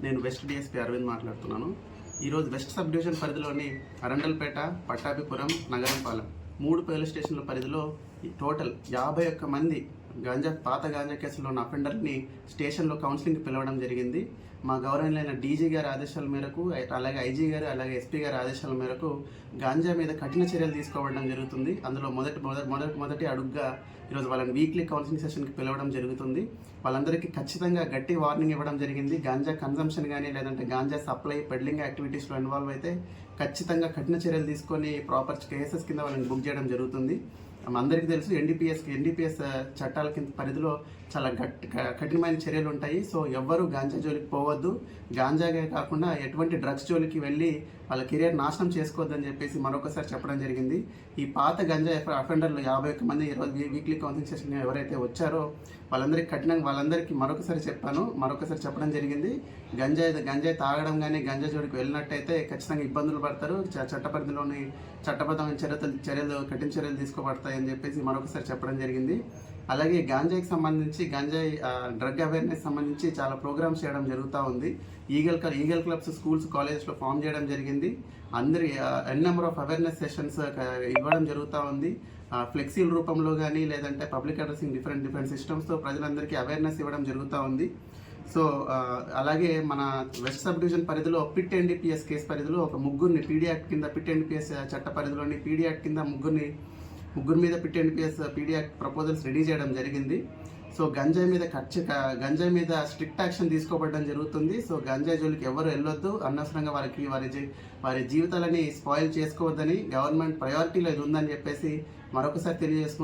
నేను west DSP Arvind మాట్లాడుతున్నాను. ఈరోజు వెస్ట్ సబ్ డివిజన్ పరిధిలోని అరండల్పేట, పట్టాభిపురం, నగరంపాలెం 3 పోలీస్ స్టేషన్ల పరిధిలో టోటల్ 51 మంది పాత గాంజా కేసులో ఉన్న అఫెండర్ని స్టేషన్లో కౌన్సిలింగ్కి పిలవడం జరిగింది. మా గౌరవనీయులైన డీజీ గారి ఆదేశాల మేరకు, అలాగే ఐజీ గారు, అలాగే ఎస్పీ గారి ఆదేశాల మేరకు గాంజా మీద కఠిన చర్యలు తీసుకోవడం జరుగుతుంది. అందులో మొదటి అడుగుగా ఈరోజు వాళ్ళని వీక్లీ కౌన్సిలింగ్ సెషన్కి పిలవడం జరుగుతుంది. వాళ్ళందరికీ ఖచ్చితంగా గట్టి వార్నింగ్ ఇవ్వడం జరిగింది. గాంజా కన్జంప్షన్ కానీ లేదంటే గాంజా సప్లై, పెడ్లింగ్ యాక్టివిటీస్లో ఇన్వాల్వ్ అయితే ఖచ్చితంగా కఠిన చర్యలు తీసుకొని ప్రాపర్ కేసెస్ కింద వాళ్ళని బుక్ చేయడం జరుగుతుంది. అందరికీ తెలుసు ఎన్డీపీఎస్ చట్టాల కింద పరిధిలో చాలా కఠినమైన చర్యలు ఉంటాయి. సో ఎవ్వరూ గాంజా జోలికి పోవద్దు, గాంజాగే కాకుండా ఎటువంటి డ్రగ్స్ జోలికి వెళ్ళి వాళ్ళ కెరియర్ నాశనం చేసుకోవద్దని చెప్పేసి మరొకసారి చెప్పడం జరిగింది. ఈ పాత గంజా అఫెండర్లు 51 మంది ఈరోజు వీక్లీ కౌన్సిలింగ్ సెషన్ ఎవరైతే వచ్చారో వాళ్ళందరికీ మరొకసారి చెప్పడం జరిగింది. గంజాయి తాగడం కానీ గంజా జోలికి వెళ్ళినట్టయితే ఖచ్చితంగా ఇబ్బందులు పడతారు. చట్టపరిధిలోని చట్టబద్ధమైన కఠిన చర్యలు తీసుకోబడతాయని చెప్పేసి మరొకసారి చెప్పడం జరిగింది. అలాగే గాంజాయికి సంబంధించి డ్రగ్ అవేర్నెస్ సంబంధించి చాలా ప్రోగ్రామ్స్ చేయడం జరుగుతూ ఉంది. ఈగల్ క్లబ్స్ స్కూల్స్, కాలేజెస్లో ఫామ్ చేయడం జరిగింది. అందరి నెంబర్ ఆఫ్ అవేర్నెస్ సెషన్స్ ఇవ్వడం జరుగుతూ ఉంది. ఫ్లెక్సీల రూపంలో కానీ లేదంటే పబ్లిక్ అడ్రసింగ్ డిఫరెంట్ సిస్టమ్స్తో ప్రజలందరికీ అవేర్నెస్ ఇవ్వడం జరుగుతూ ఉంది. సో అలాగే మన వెస్ట్ సబ్ డివిజన్ పరిధిలో పిట్ ఎన్డీపీఎస్ కేసు పరిధిలో ఒక ముగ్గురిని పీడీ యాక్ట్ కింద, పిట్ ఎన్డీపీఎస్ చట్ట పరిధిలోని పీడీ యాక్ట్ కింద ముగ్గురు మీద PIT NDPS PD act proposals ready చేయడం జరిగింది. సో గంజాయి మీద స్ట్రిక్ట్ యాక్షన్ తీసుకోబడడం జరుగుతుంది. సో గంజాయి జోలికి ఎవరు వెళ్ళొద్దు, అనవసరంగా వారి జీవితాలని స్పాయిల్ చేసుకోవద్దని గవర్నమెంట్ ప్రయారిటీలో ఇది ఉందని చెప్పేసి మరొకసారి తెలియజేసుకుంటున్నాను.